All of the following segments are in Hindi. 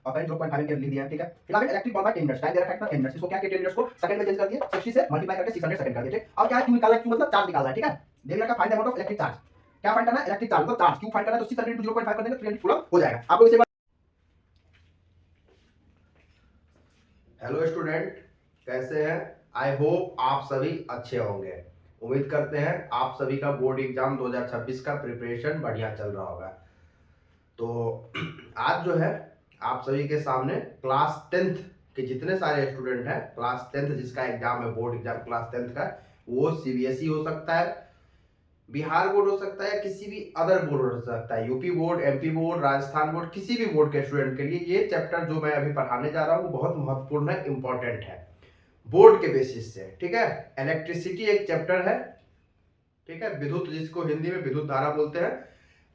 और करंट 0.5 एम्पीयर लिख दिया, ठीक है। फिलहाल electric bulb by 10 minutes, time दे रखा है कितना 10 मिनट्स, इसको क्या किया 10 मिनट्स को सेकंड में चेंज कर दिया, 60 से मल्टीप्लाई करके 600 सेकंड कर दिया, ठीक। अब क्या है, क्यू निकालना है, क्यू मतलब चार्ज निकालना है, ठीक है। दे रखा find the amount of electric charge, क्या फाइंड करना है, इलेक्ट्रिक चार्ज मतलब चार्ज, क्यू फाइंड करना है तो 600 into 0.5 कर देंगे 300 कूलम हो जाएगा। आप लोग इसे हेलो स्टूडेंट, कैसे हैं? आई होप आप सभी अच्छे होंगे। उम्मीद करते हैं आप सभी का बोर्ड एग्जाम 2026 का प्रिपरेशन बढ़िया चल रहा होगा। तो आज जो है आप सभी के सामने क्लास 10th के जितने सारे स्टूडेंट हैं, क्लास 10th जिसका एग्जाम है, बोर्ड एग्जाम क्लास 10th का, वो सीबीएसई हो सकता है, बिहार बोर्ड हो सकता है, किसी भी अदर बोर्ड हो सकता है, UP board, MP board, Rajasthan board, किसी भी बोर्ड के स्टूडेंट के लिए ये चैप्टर जो मैं अभी पढ़ाने जा रहा हूँ बहुत महत्वपूर्ण है, इंपॉर्टेंट है बोर्ड के बेसिस से, ठीक है। इलेक्ट्रिसिटी एक चैप्टर है, ठीक है, विद्युत जिसको हिंदी में विद्युत धारा बोलते हैं।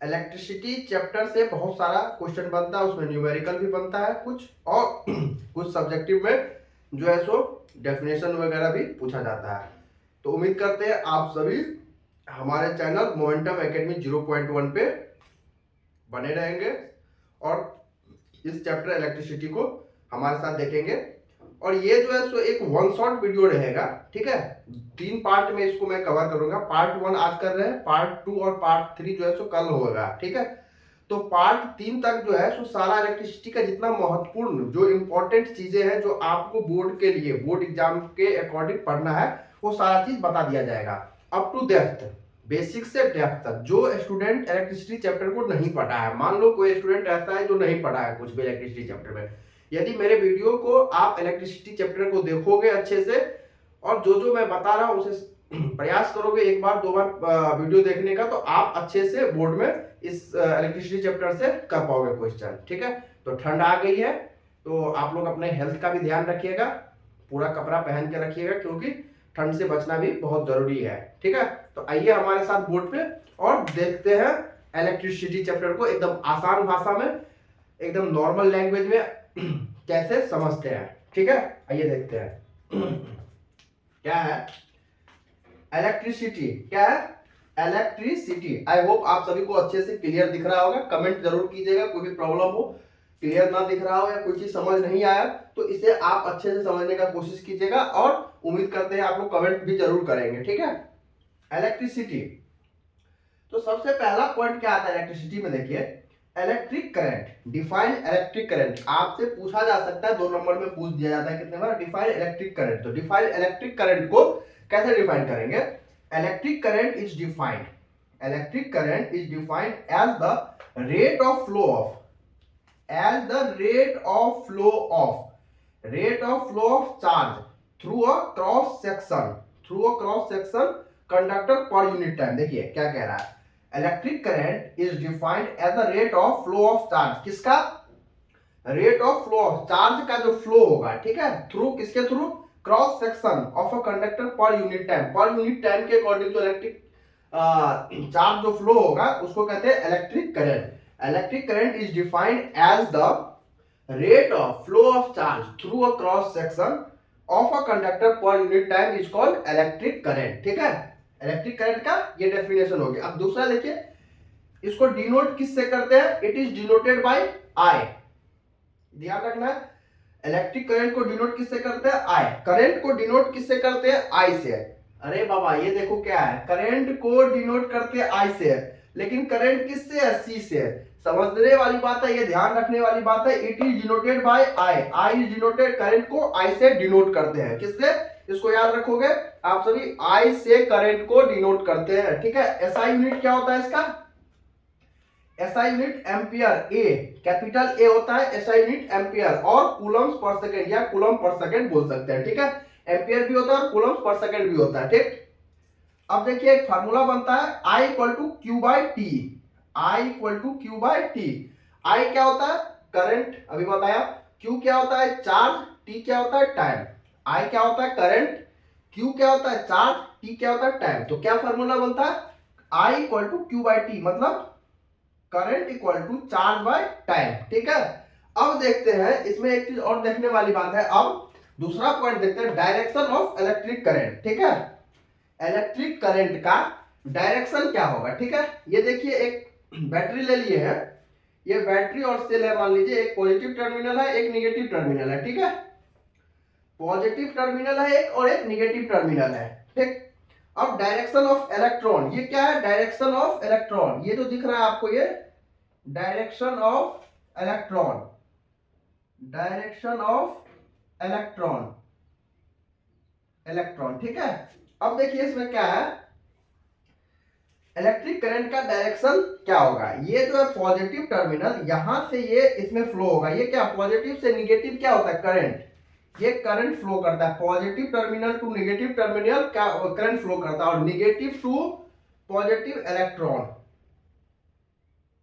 इलेक्ट्रिसिटी चैप्टर से बहुत सारा क्वेश्चन बनता है, उसमें न्यूमेरिकल भी बनता है कुछ, और कुछ सब्जेक्टिव में जो है सो डेफिनेशन वगैरह भी पूछा जाता है। तो उम्मीद करते हैं आप सभी हमारे चैनल मोमेंटम एकेडमी 0.1 पे बने रहेंगे और इस चैप्टर इलेक्ट्रिसिटी को हमारे साथ देखेंगे। और ये जो है सो एक वन शॉट वीडियो रहेगा, ठीक है। 3 पार्ट में इसको मैं कवर करूंगा। पार्ट 1 आज कर रहे हैं, पार्ट 2 और पार्ट 3 जो है सो कल होगा, ठीक है। तो पार्ट 3 तक जो है सो सारा इलेक्ट्रिसिटी का जितना महत्वपूर्ण जो इंपॉर्टेंट चीजें हैं जो आपको बोर्ड के लिए बोर्ड एग्जाम के अकॉर्डिंग पढ़ना है, वो सारा चीज बता दिया जाएगा अप टू डेप्थ, बेसिक से डेप्थ तक। जो स्टूडेंट इलेक्ट्रिसिटी चैप्टर को नहीं पढ़ा है, मान लो कोई स्टूडेंट ऐसा है जो नहीं पढ़ा है कुछ भी इलेक्ट्रिसिटी चैप्टर में, यदि मेरे वीडियो को आप इलेक्ट्रिसिटी चैप्टर को देखोगे अच्छे से और जो जो मैं बता रहा हूं उसे प्रयास करोगे 1 बार 2 बार वीडियो देखने का, तो आप अच्छे से बोर्ड में इस इलेक्ट्रिसिटी चैप्टर से कर पाओगे क्वेश्चन, ठीक है। तो ठंड आ गई है तो आप लोग अपने हेल्थ का भी ध्यान रखिएगा, पूरा कपड़ा पहन के रखिएगा क्योंकि ठंड से बचना भी बहुत जरूरी है, ठीक है। तो आइए हमारे साथ बोर्ड पे और देखते हैं इलेक्ट्रिसिटी चैप्टर को एकदम आसान भाषा में, एकदम नॉर्मल लैंग्वेज में कैसे समझते हैं, ठीक है। आइए देखते हैं क्या है इलेक्ट्रिसिटी, क्या है इलेक्ट्रिसिटी। आई होप आप सभी को अच्छे से क्लियर दिख रहा होगा। कमेंट जरूर कीजिएगा, कोई भी प्रॉब्लम हो, क्लियर ना दिख रहा हो या कोई चीज समझ नहीं आया तो इसे आप अच्छे से समझने का कोशिश कीजिएगा और उम्मीद करते हैं आप लोग कमेंट भी जरूर करेंगे, ठीक है। इलेक्ट्रिसिटी, तो सबसे पहला पॉइंट क्या आता है इलेक्ट्रिसिटी में, देखिए electric current, define electric current. आपसे पूछा जा सकता है 2 नंबर में पूछ दिया जाता है कितने बार, डिफाइन इलेक्ट्रिक करंट। तो डिफाइन इलेक्ट्रिक करंट को कैसे डिफाइन करेंगे, electric current is defined, electric current is defined as the rate of flow of, as the rate of flow of charge through a cross section conductor per unit time। देखिए क्या कह रहा है, electric current is defined as the rate of flow of charge, किसका, rate of flow of charge का जो फ्लो होगा, ठीक है, थ्रू किसके through, cross section of a conductor per unit time. Per unit time के अकॉर्डिंग जो इलेक्ट्रिक चार्ज जो फ्लो होगा उसको कहते हैं electric current. Electric current is defined as the rate of flow of charge through a cross section of a conductor per unit time is called electric current, ठीक है। इलेक्ट्रिक करंट का ये डेफिनेशन हो गया। अब दूसरा देखिए, इसको डिनोट किससे करते हैं, इट इज डिनोटेड बाय आई। ध्यान रखना है, इलेक्ट्रिक करंट को डिनोट किससे करते हैं, आई। करंट को डिनोट किससे करते हैं, आई से। अरे बाबा ये देखो क्या है, करंट को डिनोट करते हैं आई से, लेकिन करंट किससे है, सी से। समझने वाली बात है, ये ध्यान रखने वाली बात है। It is denoted bye I, I is denoted, current को आई से डिनोट करते हैं, किससे, इसको याद रखोगे आप सभी, आई से करंट को डिनोट करते हैं, ठीक है। एसआई यूनिट क्या होता है इसका, SI unit ampere, A capital A होता है एसआई यूनिट एम्पियर, और कूलम्स पर सेकंड या कूलम पर सेकंड बोल सकते हैं, ठीक है। एम्पियर भी होता है और कूलम्स पर सेकंड भी होता है, ठीक। अब देखिए एक फार्मूला बनता है I equal to Q by T, I equal to Q by T. I क्या होता है, करंट अभी बताया, Q क्या होता है चार्ज, T क्या होता है टाइम। I क्या होता है करंट, Q क्या होता है चार्ज, T क्या होता है टाइम। तो क्या फार्मूला बनता है, I equal to Q by T, मतलब current equal to charge by time, ठीक है। अब देखते हैं इसमें एक चीज और देखने वाली बात है। अब दूसरा पॉइंट देखते हैं, डायरेक्शन ऑफ इलेक्ट्रिक करंट, ठीक है। इलेक्ट्रिक करंट का डायरेक्शन क्या होगा, ठीक है। ये देखिए एक बैटरी ले लिए हैं, ये बैटरी और सेल है, मान लीजिए एक पॉजिटिव टर्मिनल है एक निगेटिव टर्मिनल है, ठीक है, पॉजिटिव टर्मिनल है एक और एक निगेटिव टर्मिनल है, ठीक। अब डायरेक्शन ऑफ इलेक्ट्रॉन, ये क्या है, डायरेक्शन ऑफ इलेक्ट्रॉन, ये जो दिख रहा है आपको ये direction of electron, direction of electron, electron, ठीक है। अब देखिए इसमें क्या है, इलेक्ट्रिक करंट का डायरेक्शन क्या होगा, ये जो है पॉजिटिव टर्मिनल यहां से ये इसमें फ्लो होगा, ये क्या पॉजिटिव से निगेटिव क्या होता है करंट, ये करंट फ्लो करता है, positive terminal to negative terminal क्या करंट फ्लो करता है, और निगेटिव टू पॉजिटिव इलेक्ट्रॉन,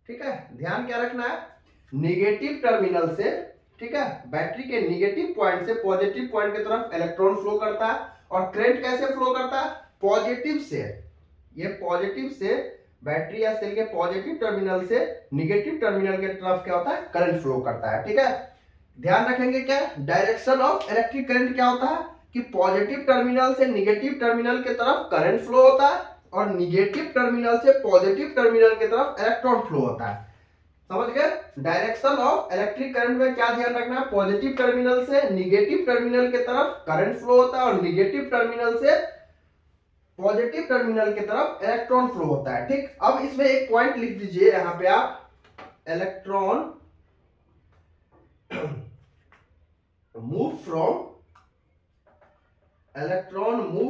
ठीक है। ध्यान क्या रखना है, निगेटिव टर्मिनल से, ठीक है, बैटरी के निगेटिव पॉइंट से पॉजिटिव पॉइंट की तरफ इलेक्ट्रॉन फ्लो करता है, और करंट कैसे फ्लो करता है, पॉजिटिव से, ये पॉजिटिव से बैटरी या सेल के पॉजिटिव टर्मिनल से निगेटिव टर्मिनल के तरफ क्या होता है करंट फ्लो करता है, ठीक है। ध्यान रखेंगे क्या, डायरेक्शन ऑफ इलेक्ट्रिक करंट क्या होता है कि पॉजिटिव टर्मिनल से निगेटिव टर्मिनल की तरफ करंट फ्लो होता है और निगेटिव टर्मिनल से पॉजिटिव टर्मिनल की तरफ इलेक्ट्रॉन फ्लो होता है, समझ गए। डायरेक्शन ऑफ इलेक्ट्रिक करंट में क्या ध्यान रखना है, पॉजिटिव टर्मिनल से निगेटिव टर्मिनल की तरफ करंट फ्लो होता है और निगेटिव टर्मिनल से पॉजिटिव टर्मिनल की तरफ इलेक्ट्रॉन फ्लो होता है, ठीक। अब इसमें एक पॉइंट लिख दीजिए यहां पे आप, electron move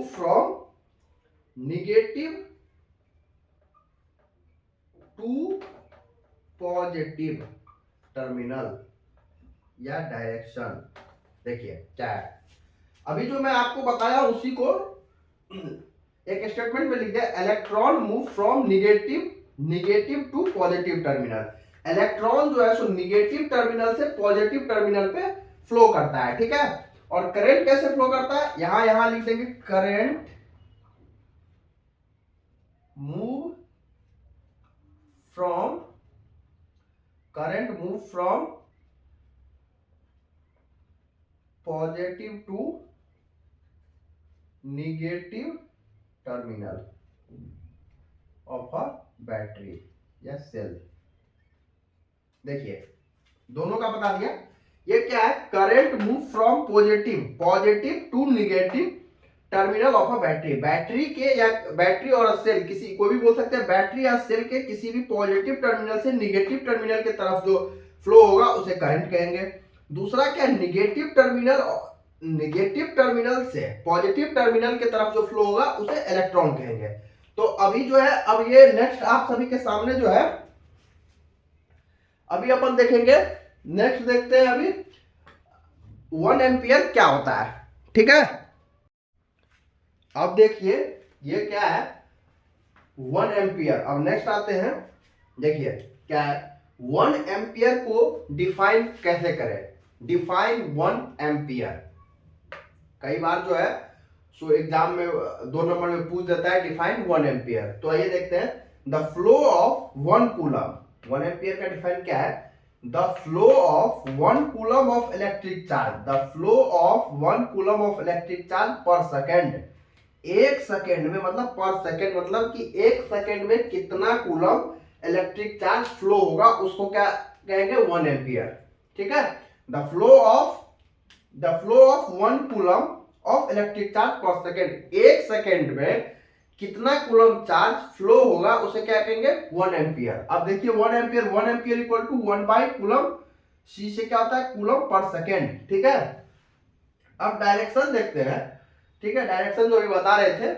from negative to positive terminal या डायरेक्शन। देखिए क्या है, अभी जो मैं आपको बताया उसी को एक स्टेटमेंट में लिख दिया, electron move from negative to positive terminal, electron जो है सो निगेटिव टर्मिनल से पॉजिटिव टर्मिनल पे फ्लो करता है, ठीक है। और करंट कैसे फ्लो करता है, यहां लिख देंगे, current move from positive to negative terminal of a battery या सेल। देखिए दोनों का बता दिया, ये क्या है, current move from positive to negative terminal of a battery, battery के या बैटरी और सेल किसी कोई भी बोल सकते हैं, बैटरी या सेल के किसी भी पॉजिटिव टर्मिनल से निगेटिव टर्मिनल की तरफ जो फ्लो होगा उसे करंट कहेंगे। दूसरा क्या, निगेटिव टर्मिनल से पॉजिटिव टर्मिनल की तरफ जो फ्लो होगा उसे इलेक्ट्रॉन कहेंगे। तो अभी जो है, अब ये नेक्स्ट आप सभी के सामने जो है अभी अपन देखेंगे, नेक्स्ट देखते हैं अभी 1 एम्पियर क्या होता है, ठीक है। अब देखिए ये क्या है 1 एम्पियर। अब नेक्स्ट आते हैं, देखिए क्या है 1 एम्पियर को डिफाइन कैसे करें, डिफाइन 1 एम्पियर। कई बार जो है सो एग्जाम में 2 नंबर में पूछ देता है डिफाइन 1 एम्पियर। तो आइए देखते हैं, the flow of 1 coulomb, 1 ampere का डिफाइन क्या है, the flow of 1 coulomb of electric charge, the flow of 1 coulomb of electric charge पर सेकेंड, एक सेकेंड में, मतलब पर सेकेंड मतलब कि एक सेकेंड में कितना कूलम इलेक्ट्रिक चार्ज फ्लो होगा उसको क्या कहेंगे 1 एम्पियर, ठीक है। The flow of 1 coulomb of electric charge पर सेकेंड, एक सेकेंड में कितना कूलम चार्ज फ्लो होगा उसे क्या कहेंगे 1 एम्पियर। अब देखिए 1 ampere equal to 1 by coulomb, C से क्या होता है कूलम पर सेकेंड, ठीक है। अब डायरेक्शन देखते हैं, ठीक है, डायरेक्शन जो अभी बता रहे थे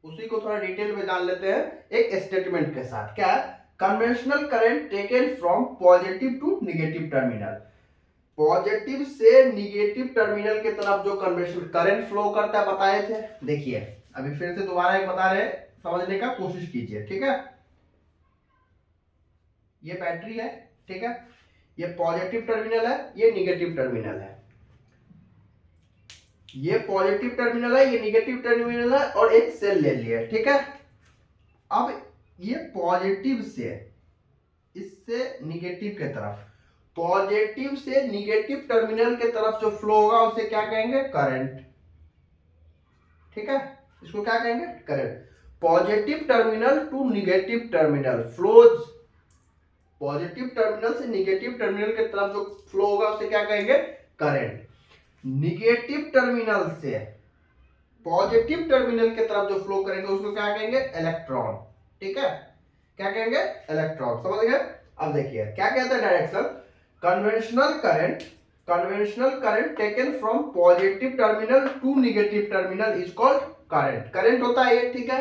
उसी को थोड़ा डिटेल में जान लेते हैं एक स्टेटमेंट के साथ। क्या, conventional current taken from positive to negative terminal, positive से निगेटिव टर्मिनल की तरफ जो कन्वेंशनल करंट फ्लो करता है बताए थे। देखिए अभी फिर से दोबारा एक बता रहे, समझने का कोशिश कीजिए, ठीक है। ये बैटरी है, ठीक है, ये पॉजिटिव टर्मिनल है, ये निगेटिव टर्मिनल है, ये पॉजिटिव टर्मिनल है, ये निगेटिव टर्मिनल है, और एक सेल ले लिया, ठीक है। अब ये पॉजिटिव से इससे निगेटिव के तरफ, पॉजिटिव से निगेटिव टर्मिनल के तरफ जो फ्लो होगा उसे क्या कहेंगे करंट, ठीक है, इसको क्या कहेंगे current. Positive terminal to negative terminal flows positive terminal से निगेटिव टर्मिनल की तरफ जो फ्लो होगा उसे क्या कहेंगे, करंट। निगेटिव टर्मिनल से पॉजिटिव टर्मिनल की तरफ जो फ्लो करेंगे उसको क्या कहेंगे, इलेक्ट्रॉन। ठीक है, क्या कहेंगे, इलेक्ट्रॉन। समझ गए। अब देखिए क्या कहता है direction, conventional current taken from positive terminal to negative terminal is called current. Current होता है ये, ठीक है।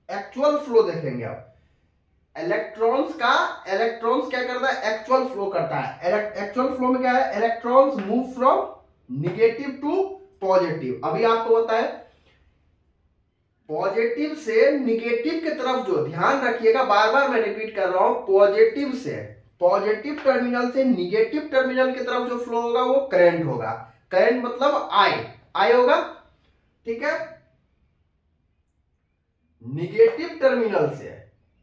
एक्चुअल फ्लो देखेंगे अब, इलेक्ट्रॉन्स क्या करता है, एक्चुअल फ्लो करता है। एक्चुअल फ्लो में क्या है, electrons move from negative to positive. अभी आपको बताया पॉजिटिव से निगेटिव की तरफ, जो ध्यान रखिएगा बार बार मैं रिपीट कर रहा हूं, पॉजिटिव से पॉजिटिव टर्मिनल से निगेटिव टर्मिनल की तरफ जो फ्लो होगा वो करंट होगा। करंट मतलब आई होगा, ठीक है। निगेटिव टर्मिनल से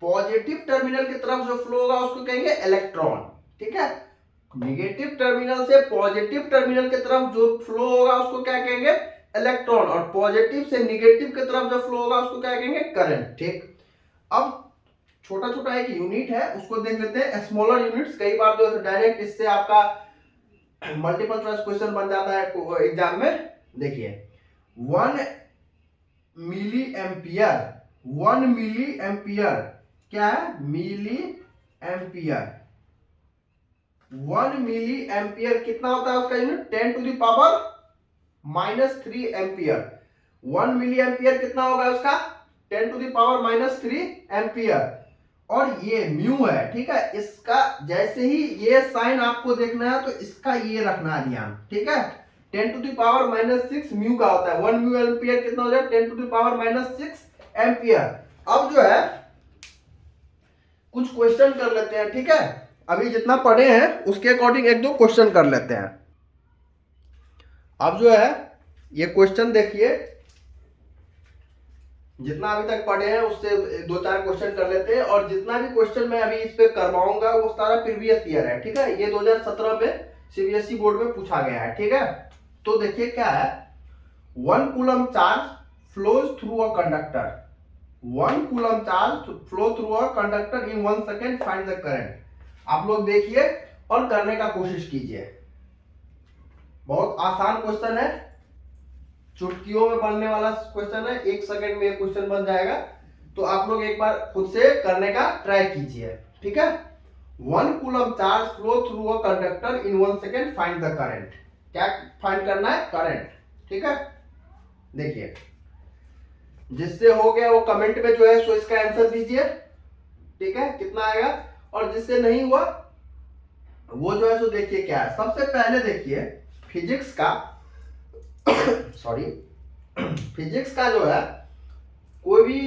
पॉजिटिव टर्मिनल की तरफ जो फ्लो होगा उसको कहेंगे इलेक्ट्रॉन, ठीक है। निगेटिव टर्मिनल से पॉजिटिव टर्मिनल की तरफ जो फ्लो होगा उसको क्या कहेंगे, इलेक्ट्रॉन। और पॉजिटिव से निगेटिव की तरफ जो फ्लो होगा उसको क्या कहेंगे, करंट। ठीक, अब छोटा छोटा एक यूनिट है उसको देख लेते हैं, स्मॉलर यूनिट्स। कई बार जो डायरेक्ट इससे आपका मल्टीपल चॉइस क्वेश्चन बन जाता है एग्जाम में। देखिए 1 मिली एम्पियर, 1 मिली एम्पियर क्या है, मिली एम्पियर। 1 मिली एम्पियर कितना होता है उसका unit, 10 to the power -3 ampere. 1 milli ampere कितना होगा उसका, 10 टू द पावर -3 एम्पियर। और ये म्यू है, ठीक है। इसका जैसे ही ये साइन आपको देखना है तो इसका ये रखना है ध्यान, ठीक है। 10 टू द पावर -6 म्यू का होता है। 1 म्यू एम्पियर कितना हो जाए, 10 टू द पावर -6 एम्पियर। अब जो है कुछ क्वेश्चन कर लेते हैं, ठीक है। अभी जितना पढ़े हैं उसके अकॉर्डिंग एक दो क्वेश्चन कर लेते हैं। अब जो है ये क्वेश्चन देखिए, जितना अभी तक पढ़े हैं उससे 2-4 क्वेश्चन कर लेते हैं। और जितना भी क्वेश्चन मैं अभी इस पे करवाऊंगा वो सारा प्रीवियस ईयर है, ठीक है। ये 2017 में सीबीएसई बोर्ड में पूछा गया है, ठीक है। तो देखिए क्या है, 1 coulomb charge flows through a conductor, 1 coulomb charge flow through a conductor in 1 second, find the current. आप लोग देखिए और करने का कोशिश कीजिए। बहुत आसान क्वेश्चन है, चुटकियों में बनने वाला क्वेश्चन है। 1 सेकंड में ये क्वेश्चन बन जाएगा। तो आप लोग एक बार खुद से करने का ट्राई कीजिए, ठीक है। 1 coulomb charge flow through a conductor in 1 second, find the current. क्या फाइंड करना है, करंट, ठीक है। देखिए जिससे हो गया वो कमेंट में जो है सो इसका आंसर दीजिए, ठीक है, कितना आएगा। और जिससे नहीं हुआ वो जो है सो देखिए क्या है। सबसे पहले देखिए फिजिक्स का सॉरी फिजिक्स का जो है कोई भी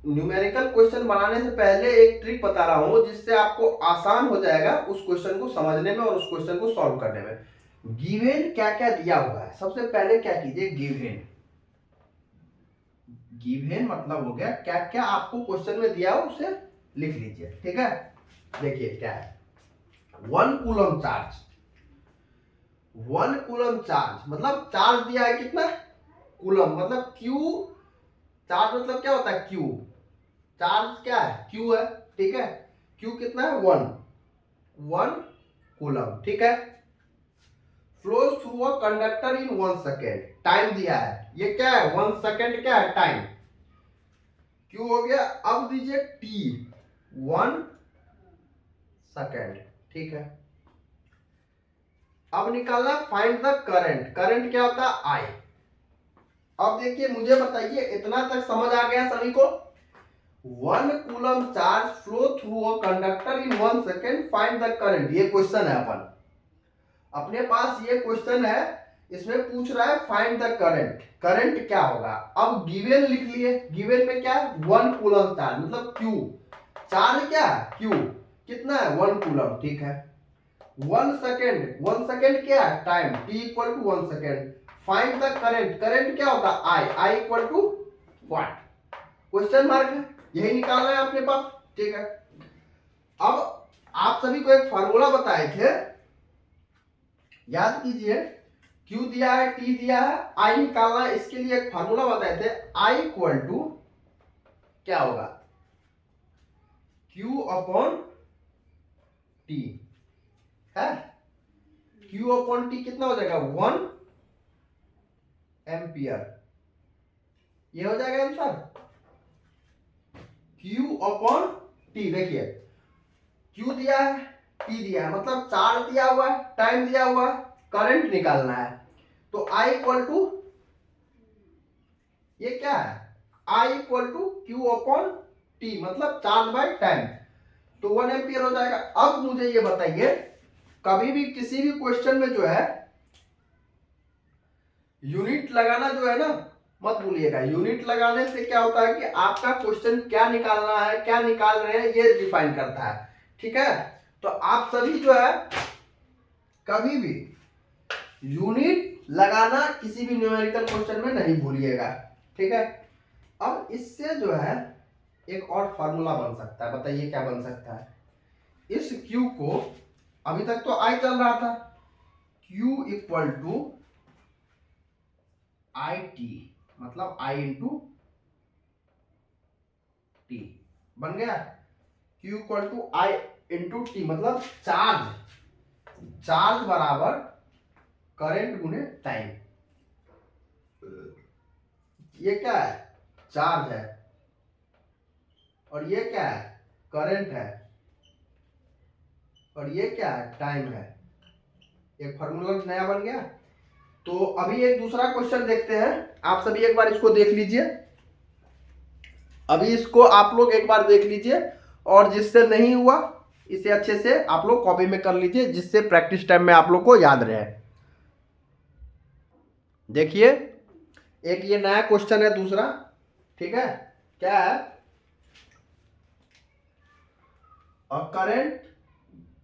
न्यूमेरिकल क्वेश्चन बनाने से पहले एक ट्रिक बता रहा हूं जिससे आपको आसान हो जाएगा उस क्वेश्चन को समझने में और उस क्वेश्चन को सॉल्व करने में। गिवन क्या क्या दिया हुआ है, सबसे पहले क्या कीजिए, गिवन। गिवन मतलब हो गया क्या क्या आपको क्वेश्चन में दिया हो उसे लिख लीजिए, ठीक है। देखिए क्या है, 1 कूलम चार्ज, 1 कूलम चार्ज मतलब चार्ज दिया है कितना, कूलम मतलब क्यू। चार्ज मतलब क्या होता है, क्यू। चार्ज क्या है, क्यू है, ठीक है। क्यू कितना है, 1 कूलम, ठीक है। Flows through a conductor in 1 second, time दिया है, ये क्या है 1 सेकेंड, क्या है टाइम, क्यू हो गया। अब दीजिए टी, 1 सेकेंड, ठीक है। अब निकालना फाइंड द करंट। करंट क्या होता है, आई। अब देखिए मुझे बताइए इतना तक समझ आ गया सभी को। 1 coulomb charge flow through a conductor in 1 second, find the current. ये क्वेश्चन है अपने पास, ये क्वेश्चन है। इसमें पूछ रहा है फाइंड द करंट, करंट क्या होगा। अब गिवन लिख लिए, गिवन में क्या है 1 कूलम चार्ज मतलब क्यू। चार्ज क्या है, क्यू, कितना है 1 कूलम, ठीक है। 1 सेकेंड, 1 सेकेंड क्या है time, t equal to 1 second. Find the current, current क्या होता है I equal to what, question mark है, यही निकालना है अपने पास, ठीक है। अब आप सभी को एक फार्मूला बताए थे, याद कीजिए। Q दिया है, T दिया है, I निकालना है। इसके लिए एक फार्मूला बताए थे, I इक्वल टू क्या होगा, Q अपॉन टी है। Q अपॉन टी कितना हो जाएगा 1 एम्पियर, ये हो जाएगा आंसर। Q अपॉन टी, देखिए Q दिया है, T दिया है, मतलब चार्ज दिया हुआ है, टाइम दिया हुआ है, करंट निकालना है। तो I इक्वल टू, ये क्या है, I equal to Q upon T, मतलब चार्ज बाय टाइम, तो 1 एम्पियर हो जाएगा। अब मुझे ये बताइए, कभी भी किसी भी क्वेश्चन में जो है यूनिट लगाना जो है ना मत भूलिएगा। यूनिट लगाने से क्या होता है कि आपका क्वेश्चन क्या निकालना है, क्या निकाल रहे हैं, ये डिफाइन करता है, ठीक है। तो आप सभी जो है कभी भी यूनिट लगाना किसी भी न्यूमेरिकल क्वेश्चन में नहीं भूलिएगा, ठीक है। अब इससे जो है एक और फार्मूला बन सकता है, बताइए क्या बन सकता है। इस Q को, अभी तक तो I चल रहा था, Q equal to I T, मतलब I इंटू टी बन गया। Q equal to I into T, मतलब चार्ज बराबर करंट गुने टाइम। ये क्या है, चार्ज है, और ये क्या है, करंट है, और ये क्या है, टाइम है। एक फार्मूला नया बन गया। तो अभी एक दूसरा क्वेश्चन देखते हैं, आप सभी एक बार इसको देख लीजिए। अभी इसको आप लोग एक बार देख लीजिए, और जिससे नहीं हुआ इसे अच्छे से आप लोग कॉपी में कर लीजिए, जिससे प्रैक्टिस टाइम में आप लोग को याद रहे। देखिए, एक ये नया क्वेश्चन है दूसरा, ठीक है। क्या है, a current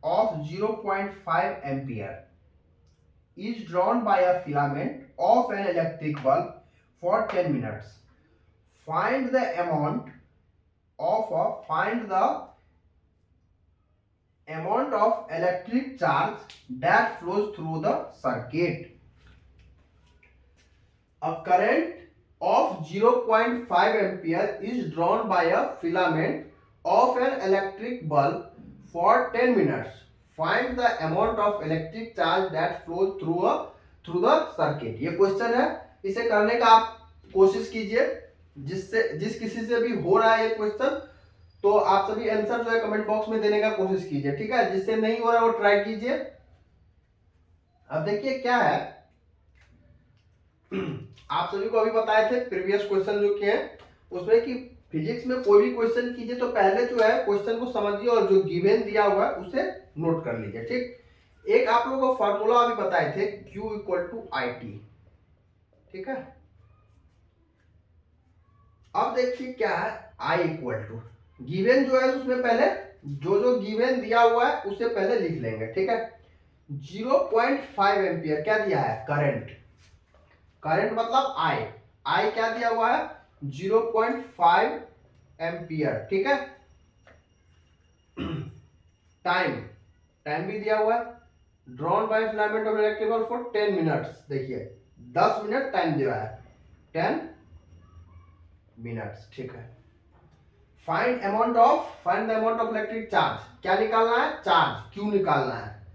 of 0.5 ampere is drawn by a filament of an electric bulb for 10 minutes. Find the amount of electric charge that flows through the circuit. A current of 0.5 ampere is drawn by a filament of an electric bulb for 10 minutes. Find the amount of electric charge that flows through the circuit. ये क्वेश्चन है, इसे करने का आप कोशिश कीजिए। जिस किसी से भी हो रहा है ये क्वेश्चन, तो आप सभी आंसर जो है कमेंट बॉक्स में देने का कोशिश कीजिए, ठीक है। जिससे नहीं हो रहा है वो ट्राई कीजिए। अब देखिए क्या है, आप सभी को अभी बताए थे प्रीवियस क्वेश्चन जो किए उसमें कि फिजिक्स में कोई भी क्वेश्चन कीजिए तो पहले जो है क्वेश्चन को समझिए और जो गिवन दिया हुआ है उसे नोट कर लीजिए, ठीक। एक आप लोगों को फार्मूला अभी बताए थे, Q equal to I T, ठीक है। अब देखिए क्या है, I इक्वल टू गिवन जो है उसमें पहले जो गिवन दिया हुआ है उसे पहले लिख लेंगे, ठीक है। 0.5 एम्पियर क्या दिया है, करंट मतलब I क्या दिया हुआ है 0.5 एम्पियर, ठीक है। टाइम भी दिया हुआ है, drawn by filament of electric bulb for 10 minutes. देखिए 10 मिनट टाइम दिया है, 10 मिनट्स, ठीक है। Find the amount of electric charge, क्या निकालना है, चार्ज Q निकालना है,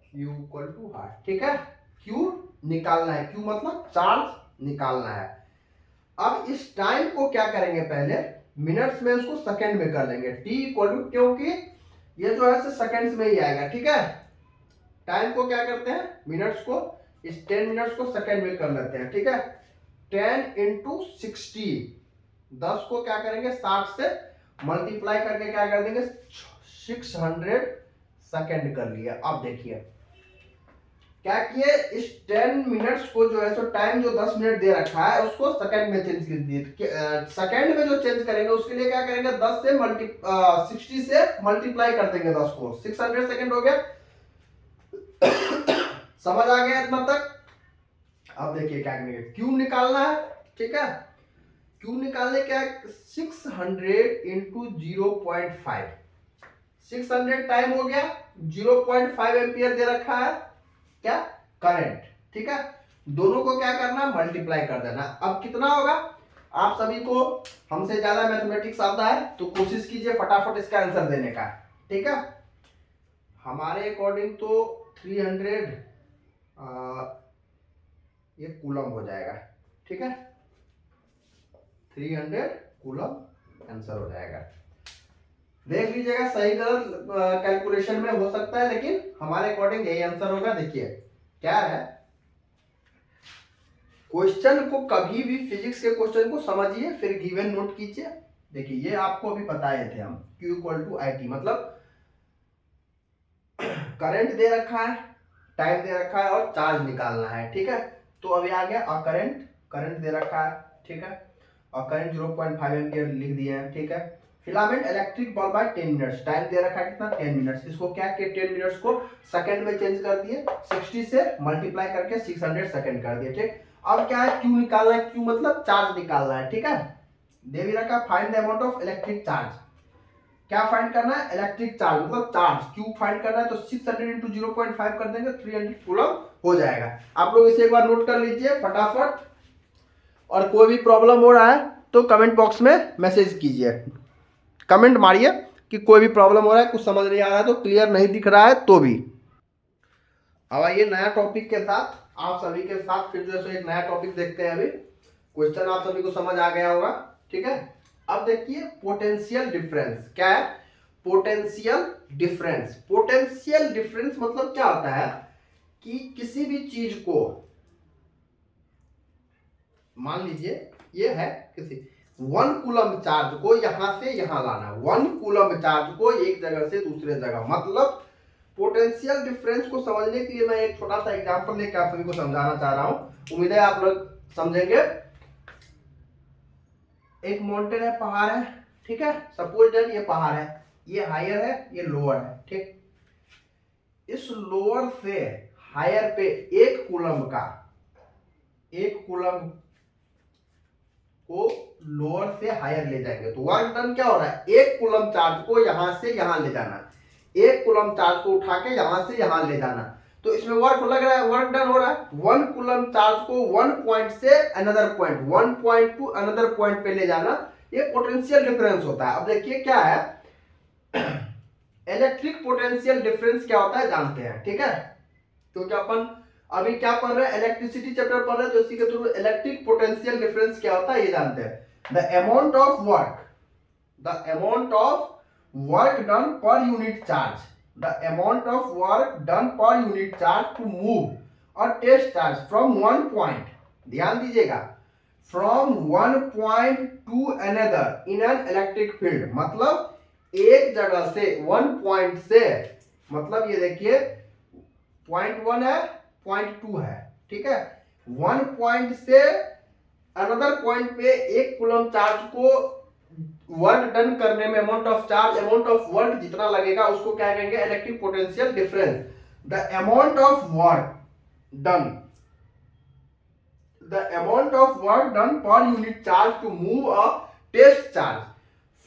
Q इक्वल टू R, ठीक है। Q निकालना है, Q मतलब चार्ज निकालना है। अब इस टाइम को क्या करेंगे, पहले मिनट्स में उसको सेकंड में कर लेंगे, T इक्वल टू, क्योंकि ये जो है सेकंड्स में ही आएगा, ठीक है। टाइम को क्या करते हैं, मिनट्स को, इस 10 मिनट्स को सेकंड में कर लेते हैं, ठीक है। 10 इंटू 60, 10 को क्या करेंगे 60 से मल्टीप्लाई करके क्या कर देंगे 600 सेकंड कर लिया। अब देखिए क्या किए, इस 10 मिनट्स को जो है सो टाइम जो 10 मिनट दे रखा है उसको सेकंड में चेंज कर दिए। सेकंड में जो चेंज करेंगे उसके लिए क्या करेंगे 10 से 60 से मल्टीप्लाई कर देंगे 10 को, 600 सेकंड हो गया। समझ आ गया इतना तक। अब देखिए क्या करेंगे, क्यू निकालना है, ठीक है। क्यू निकालने क्या है, 600 इंटू 0.5, 600 टाइम हो गया, 0.5 एम्पियर दे रखा है क्या, करंट, ठीक है। दोनों को क्या करना, मल्टीप्लाई कर देना। अब कितना होगा, आप सभी को हमसे ज्यादा मैथमेटिक्स आता है तो कोशिश कीजिए फटाफट इसका आंसर देने का। ठीक है, हमारे अकॉर्डिंग तो 300 ये कूलम हो जाएगा, ठीक है, 300 कूलम आंसर हो जाएगा। देख लीजिएगा सही गलत कैलकुलेशन में हो सकता है, लेकिन हमारे अकॉर्डिंग यही आंसर होगा। देखिए क्या है, क्वेश्चन को कभी भी फिजिक्स के क्वेश्चन को समझिए फिर गिवन नोट कीजिए। देखिए ये आपको अभी बताए थे हम, Q = IT मतलब करंट दे रखा है, टाइम दे रखा है और चार्ज निकालना है, ठीक है। तो अभी आ गया, और करंट दे रखा है, ठीक है, और करंट 0.5 एम्पियर लिख दिए हैं, ठीक है। Filament electric bulb by 10 minutes, time दे रखा है कितना 10 मिनट्स। इसको क्या किया, 10 मिनट्स को सेकंड में चेंज कर दिए, 60 से मल्टीप्लाई करके 600 सेकंड कर दिए, ठीक। अब क्या है, क्यू निकालना है, क्यू मतलब चार्ज निकालना है, ठीक है। दे भी रखा find the amount of electric charge, क्या फाइंड करना है, इलेक्ट्रिक चार्ज मतलब चार्ज, क्यू फाइंड करना है। तो 600 इंटू 0.5 कर देंगे, 300 कूलम हो जाएगा। आप लोग इसे एक बार नोट कर लीजिए फटाफट, और कोई भी प्रॉब्लम हो रहा है तो कमेंट बॉक्स में मैसेज कीजिए, कमेंट मारिए कि कोई भी प्रॉब्लम हो रहा है, कुछ समझ नहीं आ रहा है, तो क्लियर नहीं दिख रहा है तो भी। अब आइए नया टॉपिक के साथ आप सभी के साथ फिर जो है एक नया टॉपिक देखते हैं। अभी क्वेश्चन आप सभी को समझ आ गया होगा, ठीक है। अब देखिए पोटेंशियल डिफरेंस क्या है, पोटेंशियल डिफरेंस। पोटेंशियल डिफरेंस मतलब क्या होता है कि किसी भी चीज को, मान लीजिए ये है किसी 1 कूलम चार्ज को यहां से यहां लाना, 1 कूलम चार्ज को एक जगह से दूसरे जगह, मतलब पोटेंशियल डिफरेंस को समझने के लिए मैं एक छोटा सा एग्जांपल लेकर आप सभी को समझाना चाह रहा हूं, उम्मीद है आप लोग समझेंगे। एक माउंटेन है, पहाड़ है, ठीक है, सपोज दैट ये पहाड़ है, ये हायर है, ये लोअर है, ठीक। इस लोअर से हायर पे 1 कूलम को लोअर से हायर ले जाएंगे तो वर्क डन क्या हो रहा है, 1 कूलम चार्ज को यहां से यहां ले जाना, 1 कूलम चार्ज को उठा के यहां से यहां ले जाना, तो इसमें वर्क लग रहा है, वर्क डन हो रहा है। 1 कूलम चार्ज को 1 पॉइंट से another point, 1 point to another point पे ले जाना, ये पोटेंशियल डिफरेंस होता है। अब देखिए क्या है, इलेक्ट्रिक पोटेंशियल डिफरेंस क्या होता है जानते हैं, ठीक है। क्योंकि अपन अभी क्या पढ़ रहे हैं, इलेक्ट्रिसिटी चैप्टर पढ़ रहे हैं, तो इसी के थ्रू इलेक्ट्रिक पोटेंशियल डिफरेंस क्या होता है ये जानते हैं। The amount of work done per unit charge, the amount of work done per unit charge to move a test charge from one point, ध्यान दीजिएगा, from one point to another in an electric field, मतलब एक जगह से 1 पॉइंट से, मतलब ये देखिए पॉइंट 1 है, पॉइंट 2 है, ठीक है, 1 पॉइंट से अनदर पॉइंट पे 1 कूलम चार्ज को वर्क डन करने में amount of charge, amount of work जितना लगेगा उसको क्या कहेंगे, electric potential difference. The amount of work done per unit charge to move a test charge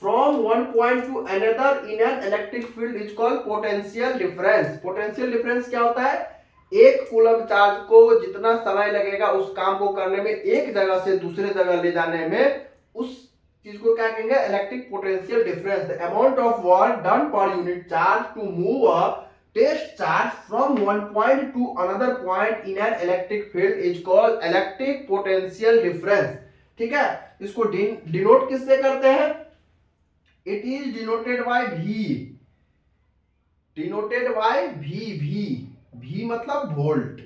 from one point to another in an electric field is called potential difference. Potential difference क्या होता है, 1 कूलम चार्ज को जितना समय लगेगा उस काम को करने में, एक जगह से दूसरे जगह ले जाने में, उस चीज को क्या कहेंगे, electric potential difference. The amount of work done per unit charge to move a test charge from one point to another point in an electric field is called electric potential difference, ठीक है। इसको डिनोट किससे करते हैं, it is denoted by V, denoted by V मतलब वोल्ट,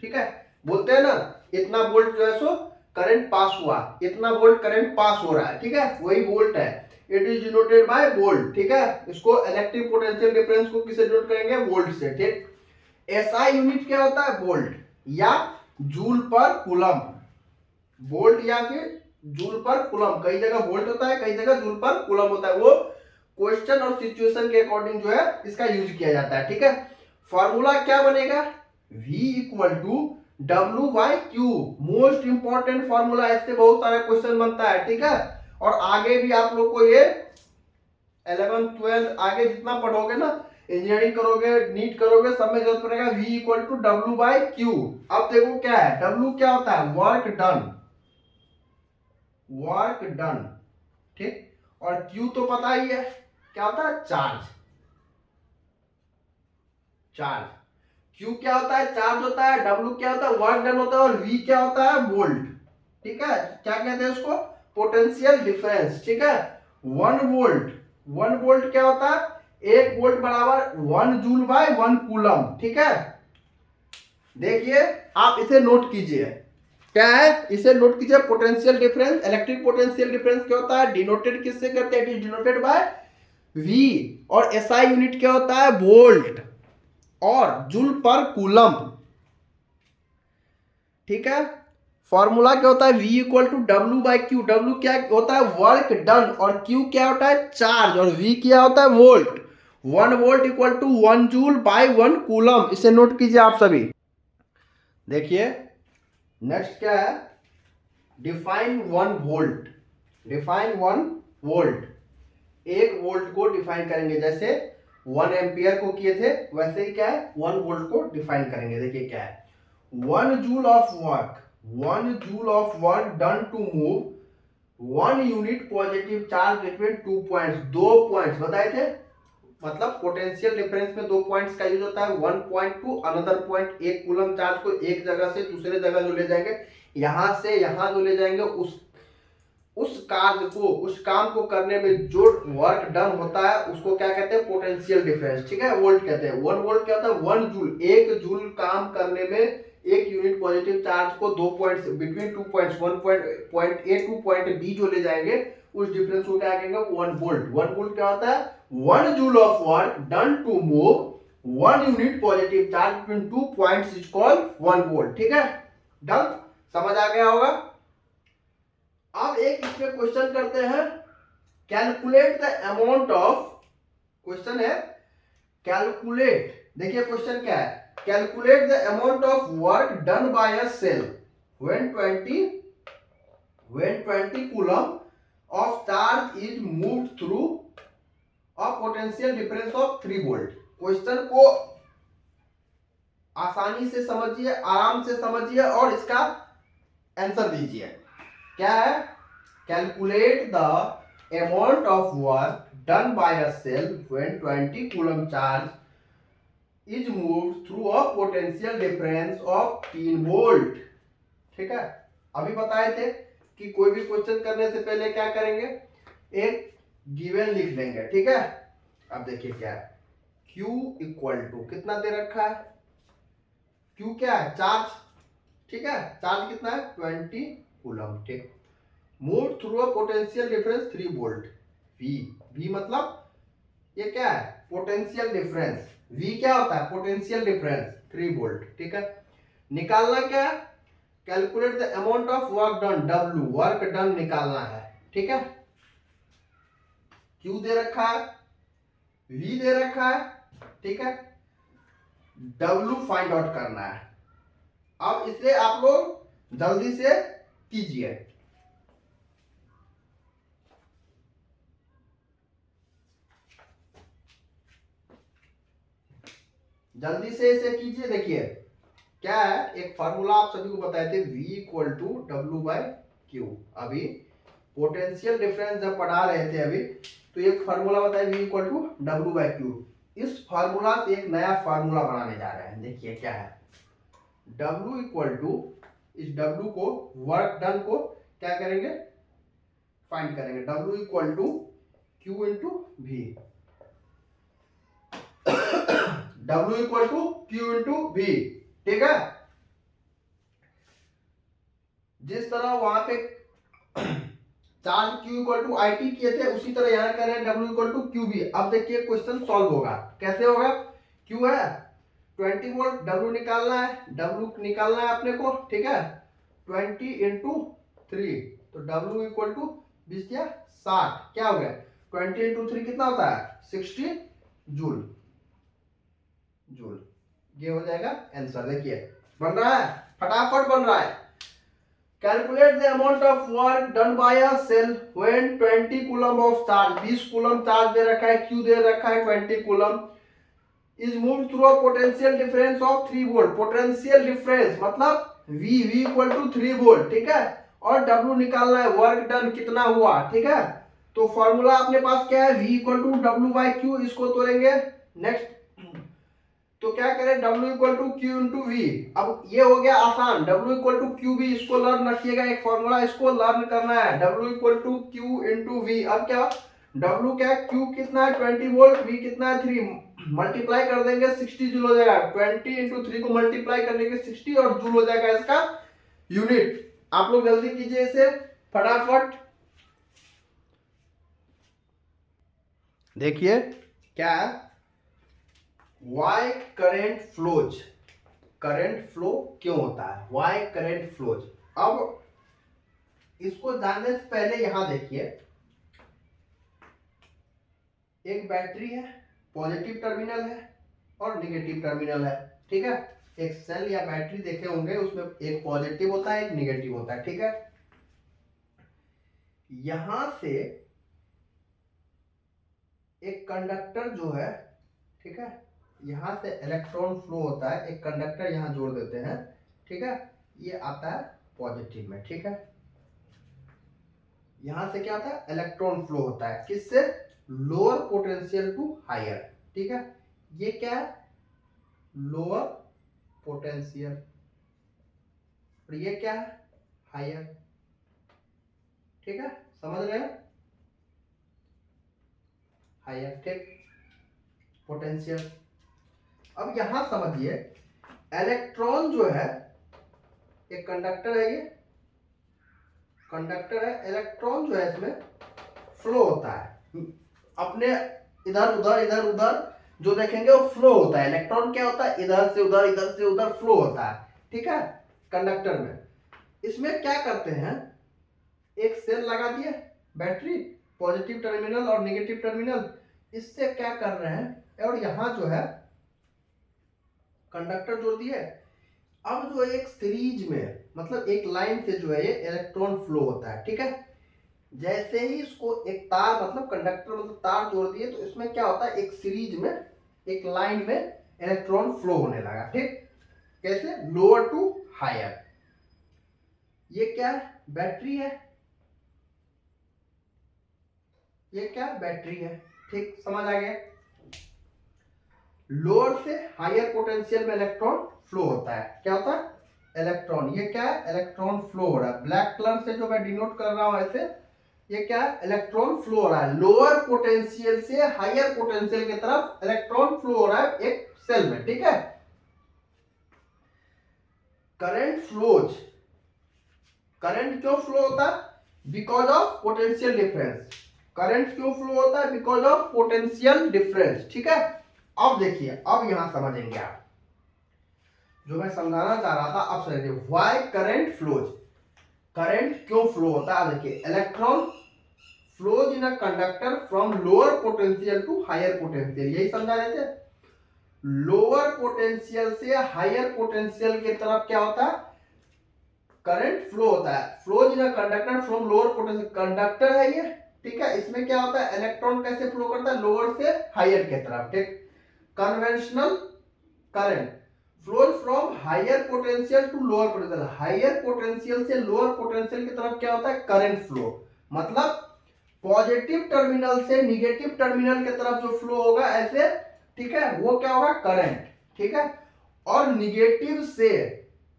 ठीक है। बोलते हैं ना इतना वोल्ट जो है सो करंट पास हुआ, इतना वोल्ट करंट पास हो रहा है, ठीक है, वही वोल्ट है, it is denoted bye volt, ठीक है। इसको इलेक्ट्रिक पोटेंशियल डिफरेंस को किससे डिनोट करेंगे, वोल्ट से, ठीक। एसआई यूनिट क्या होता है, वोल्ट या जूल पर कूलम, वोल्ट या फिर जूल पर कूलम, कई जगह वोल्ट होता है, कई जगह जूल पर कूलम होता है, वो क्वेश्चन और सिचुएशन के अकॉर्डिंग जो है इसका यूज किया जाता है, ठीक है। फॉर्मूला क्या बनेगा, V equal to W/Q, most important formula, इससे बहुत सारे क्वेश्चन बनता है, ठीक है। और आगे भी आप लोग को ये 11th 12th आगे जितना पढ़ोगे ना, इंजीनियरिंग करोगे, नीट करोगे, सब में जरूरत पड़ेगा V इक्वल टू W/Q। अब देखो क्या है, W क्या होता है, वर्क डन, ठीक, और Q तो पता ही है क्या होता है? चार्ज। चार्ज। Q क्या होता है? चार्ज होता है। W क्या होता है? वर्क डन होता है। और V क्या होता है? वोल्ट। ठीक है, क्या कहते हैं उसको? Potential difference. ठीक है, 1 वोल्ट, 1 वोल्ट क्या होता है? 1 वोल्ट बराबर 1 जूल बाय 1 कूलम। ठीक है, देखिए आप इसे नोट कीजिए, क्या है? इसे नोट कीजिए, potential difference, electric potential difference क्या होता है? डिनोटेड किससे करते हैं? It is denoted by V। और SI यूनिट क्या होता है? वोल्ट और जूल पर कूलम। ठीक है, फॉर्मूला क्या होता है? V equal to W by Q. W क्या होता है? Work done. और Q क्या होता है? चार्ज। और V क्या होता है? Volt. 1 volt equal to 1 joule by 1 coulomb. इसे नोट कीजिए आप सभी। देखिए नेक्स्ट क्या है? Define 1 volt. Define 1 volt. 1 volt को डिफाइन करेंगे, जैसे 1 एम्पियर को किए थे वैसे ही क्या है? 1 वोल्ट को डिफाइन करेंगे। देखिए क्या है? 1 joule of work, 1 joule of work done to move 1 unit positive charge between 2 points. 2 points बताए थे, मतलब पोटेंशियल डिफरेंस में 2 पॉइंट्स का यूज होता है। 1 point to another point. 1 coulomb charge को एक जगह से दूसरे जगह जो ले जाएंगे, यहां से यहां जो ले जाएंगे, उस कार्य को, उस काम को करने में जो वर्क डन होता है उसको क्या कहते हैं? Potential difference. ठीक है, वोल्ट कहते हैं। 1 वोल्ट क्या होता है? 1 जूल। 1 जूल काम करने में 1 यूनिट पॉजिटिव चार्ज को 2 points between 2 points, point A to point B जो ले जाएंगे, उस डिफरेंस को क्या कहेंगे? 1 वोल्ट। 1 वोल्ट क्या होता है? 1 joule of work done to move 1 unit positive charge between 2 points is called 1 volt. ठीक है, डन? समझ आ गया होगा। अब एक इसमें क्वेश्चन करते हैं, calculate the amount of. Question है कैलकुलेट। देखिए क्वेश्चन क्या है? Calculate the amount of work done by a cell when 20 coulomb of charge is moved through a potential difference of 3 volt. Question को आसानी से समझिए, आराम से समझिए और इसका आंसर दीजिए। क्या है? Calculate the amount of work done by a cell when 20 coulomb charge is moved through a potential difference of 3 volt. ठीक है, अभी बताए थे कि कोई भी क्वेश्चन करने से पहले क्या करेंगे? एक गिवन लिख लेंगे। ठीक है, अब देखिए क्या है? Q इक्वल टू कितना दे रखा है? Q क्या है? चार्ज। ठीक है, चार्ज कितना है? 20 कूलम। ठीक, move through a potential difference 3 volt. V मतलब ये क्या है? Potential difference. V क्या होता है? Potential difference 3 volt. ठीक है, निकालना क्या है? Calculate the amount of work done. W work done निकालना है। ठीक है, Q दे रखा है, V दे रखा है। ठीक है, W फाइंड आउट करना है। अब इसे आप लोग जल्दी से कीजिए। जल्दी से इसे कीजिए। देखिए क्या है? एक फार्मूला आप सभी को बताए थे, V equal to W by Q. अभी पोटेंशियल डिफरेंस जब पढ़ा रहे थे अभी, तो एक फार्मूला बताया V equal to W by Q. इस फार्मूला से एक नया फार्मूला बनाने जा रहे हैं। देखिए क्या है? W इक्वल टू, इस W को, वर्क डन को क्या करेंगे? फाइंड करेंगे। W equal to Q into V। W equal to Q into V। ठीक है, जिस तरह वहां पे charge Q equal to I T किए थे, उसी तरह यहां कर रहे हैं W equal to Q V. अब देखिए क्वेश्चन सॉल्व होगा। कैसे होगा? Q है 20 वोल्ट, W निकालना है, W निकालना है अपने को। ठीक है, 20 इंटू 3, तो W इक्वल टू 20 या 60। क्या हो गया? 20 इंटू 3 कितना होता है? 60 जूल। ये हो जाएगा आंसर। देखिए बन रहा है, फटाफट बन रहा है। Calculate the amount of work done by a cell when 20 coulomb of charge. 20 coulomb charge दे रखा है, Q दे रखा है 20 coulomb, is move through a potential difference of 3 volt. Potential difference मतलब V इक्वल टू 3 वोल्ट। ठीक है, और W निकालना है, वर्क डन कितना हुआ। ठीक है, तो फॉर्मूला अपने पास क्या है, v equal to W by Q, इसको तोड़ेंगे। नेक्स्ट तो क्या करें, W equal to Q into V. अब ये हो गया आसान, W equal to Q V, इसको लर्न रखिएगा, एक फॉर्मूला इसको लर्न करना है, W equal to Q into V. अब क्या, W क्या है, Q कितना है 20 वोल्ट, V कितना है 3, मल्टीप्लाई कर देंगे 60 जूल हो जाएगा, 20 इंटू 3 को मल्टीप्लाई करने के 60 और जूल हो जाएगा इसका यूनिट। आप लोग जल्दी कीजिए इसे फटाफट। देखिए क्या है, why current flows, current flow क्यों होता है, वाई करंट फ्लोज। अब इसको जानने से पहले यहां देखिए, एक बैटरी है, पॉजिटिव टर्मिनल है और निगेटिव टर्मिनल है, ठीक है। एक सेल या बैटरी देखे होंगे, उसमें एक पॉजिटिव होता है, एक निगेटिव होता है, ठीक है। यहां से एक कंडक्टर जो है, ठीक है, यहां से इलेक्ट्रॉन फ्लो होता है, एक कंडक्टर यहां जोड़ देते हैं, ठीक है, ये आता है पॉजिटिव में, ठीक है। यहां से क्या होता है, इलेक्ट्रॉन फ्लो होता है, किससे, लोअर पोटेंशियल टू हायर, ठीक है। ये क्या है, लोअर पोटेंशियल, और ये क्या है, हायर, ठीक है, समझ रहे हैं, हायर, ठीक, पोटेंशियल। अब यहां समझिए, इलेक्ट्रॉन जो है, एक कंडक्टर है, ये कंडक्टर है, इलेक्ट्रॉन जो है इसमें फ्लो होता है अपने इधर उधर जो देखेंगे वो फ्लो होता है। इलेक्ट्रॉन क्या होता है, इधर से उधर फ्लो होता है, ठीक है, कंडक्टर में। इसमें क्या करते हैं, एक सेल लगा दिए, बैटरी, पॉजिटिव टर्मिनल और नेगेटिव टर्मिनल, इससे क्या कर रहे हैं, और यहां जो है कंडक्टर जोड़ दिए। अब जो एक सीरीज में, मतलब एक लाइन से जो है ये इलेक्ट्रॉन फ्लो होता है, ठीक है। जैसे ही इसको एक तार, मतलब कंडक्टर मतलब तार जोड़ दिए, तो इसमें क्या होता है, एक सीरीज में, एक लाइन में इलेक्ट्रॉन फ्लो होने लगा, ठीक। कैसे, लोअर टू हायर। ये क्या है, बैटरी है, ये क्या, बैटरी है, ठीक, समझ आ गया। लोअर से हायर पोटेंशियल में इलेक्ट्रॉन फ्लो होता है, क्या होता है, इलेक्ट्रॉन, ये क्या है, इलेक्ट्रॉन फ्लो हो रहा है, ब्लैक कलर से जो मैं डिनोट कर रहा हूं ऐसे, ये क्या है, इलेक्ट्रॉन फ्लो हो रहा है, लोअर पोटेंशियल से हायर पोटेंशियल की तरफ इलेक्ट्रॉन फ्लो हो रहा है एक सेल में, ठीक है। करंट फ्लोज, करंट क्यों फ्लो होता है, because of potential difference. Current क्यों फ्लो होता है, बिकॉज ऑफ पोटेंशियल डिफरेंस, ठीक है। अब देखिए, अब यहां समझेंगे आप, जो मैं समझाना चाह रहा था, अब समझिए, व्हाई करंट फ्लोज, करंट क्यों फ्लो होता है। देखिए, electron flows in a conductor from lower potential to higher potential, यही समझा रहे थे। लोअर पोटेंशियल से हायर पोटेंशियल की तरफ क्या होता है, करंट फ्लो होता है, flows in a conductor from lower potential, conductor है ये, ठीक है। इसमें क्या होता है, इलेक्ट्रॉन कैसे फ्लो करता है, लोअर से हायर की तरफ, ठीक। Conventional current flows from higher potential to lower potential, higher potential से लोअर पोटेंशियल की तरफ क्या होता है, करंट फ्लो, मतलब पॉजिटिव टर्मिनल से निगेटिव टर्मिनल की तरफ जो फ्लो होगा ऐसे, ठीक है, वो क्या होगा, करंट, ठीक है। और निगेटिव से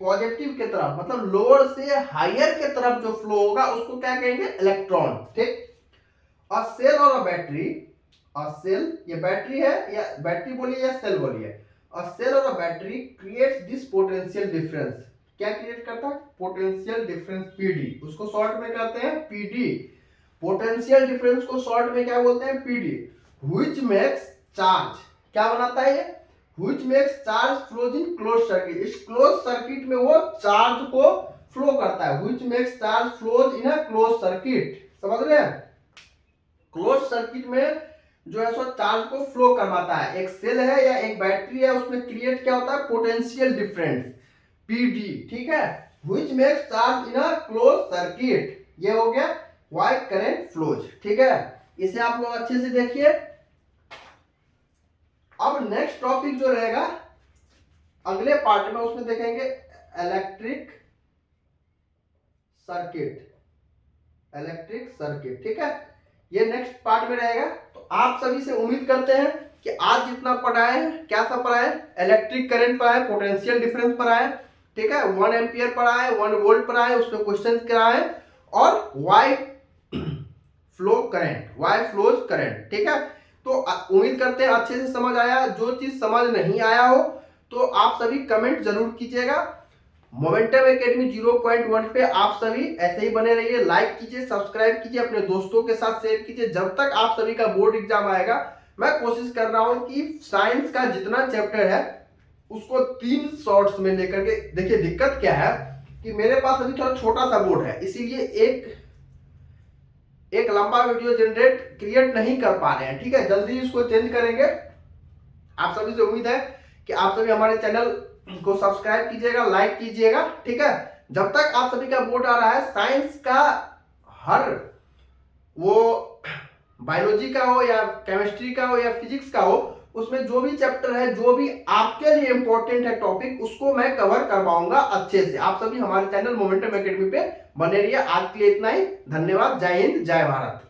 पॉजिटिव की तरफ, मतलब लोअर से हायर की तरफ जो फ्लो होगा उसको क्या कहेंगे, इलेक्ट्रॉन, ठीक। और सेल और बैटरी, और सेल, ये बैटरी है, या बैटरी बोलिए या सेल बोलिए, और सेल और battery creates this potential difference, क्या क्रिएट करता है, पोटेंशियल डिफरेंस, पीडी, उसको शॉर्ट में कहते हैं पीडी। पोटेंशियल डिफरेंस को शॉर्ट में क्या बोलते हैं, पीडी, व्हिच मेक्स चार्ज, क्या बनाता है ये, which makes charge flows in close circuit, इस क्लोज सर्किट में वो चार्ज को फ्लो करता है, which makes charge flows in a close circuit, समझ रहे हैं। क्लोज सर्किट में जो है सो चार्ज को फ्लो करवाता है, एक सेल है या एक बैटरी है, उसमें क्रिएट क्या होता है, पोटेंशियल डिफरेंस, पीडी, ठीक है, which makes charge in a close circuit, ये हो गया व्हाई करंट फ्लोज, ठीक है। इसे आप लोग अच्छे से देखिए। अब नेक्स्ट टॉपिक जो रहेगा अगले पार्ट में, उसमें देखेंगे इलेक्ट्रिक सर्किट, इलेक्ट्रिक सर्किट, ठीक है। ये नेक्स्ट पार्ट में रहेगा। तो आप सभी से उम्मीद करते हैं कि आज जितना पढ़ाए हैं, क्या सब पढ़ाए, इलेक्ट्रिक करंट पढ़ाए, पोटेंशियल डिफरेंस पढ़ाए, ठीक है, 1 एम्पियर पढ़ाए, 1 वोल्ट पढ़ाए, उसमें क्वेश्चन कराए, और why flow current, why flows current, ठीक है। तो उम्मीद करते हैं अच्छे से समझ आया। जो चीज समझ नहीं आया हो तो आप सभी कमेंट जरूर कीजिएगा। मोमेंटम एकेडमी 0.1 पे आप सभी ऐसे ही बने रहिए, लाइक कीजिए, सब्सक्राइब कीजिए, अपने दोस्तों के साथ शेयर कीजिए। जब तक आप सभी का बोर्ड एग्जाम आएगा मैं कोशिश कर रहा हूं कि साइंस का जितना चैप्टर है उसको 3 शॉर्ट्स में लेकर के, देखिए दिक्कत क्या है कि मेरे पास अभी थोड़ा छोटा सा बोर्ड है, इसीलिए एक लंबा वीडियो क्रिएट नहीं कर पा रहे हैं, ठीक है। जल्दी इसको चेंज करेंगे। आप सभी से उम्मीद है कि आप सभी हमारे चैनल को सब्सक्राइब कीजिएगा, लाइक कीजिएगा, ठीक है। जब तक आप सभी का बोर्ड आ रहा है, साइंस का हर, वो बायोलॉजी का हो या केमिस्ट्री का हो या फिजिक्स का हो, उसमें जो भी चैप्टर है, जो भी आपके लिए इंपॉर्टेंट है टॉपिक, उसको मैं कवर करवाऊंगा अच्छे से। आप सभी हमारे चैनल मोमेंटम एकेडमी पे बने रहिए। आज के लिए इतना ही। धन्यवाद। जय हिंद, जय भारत।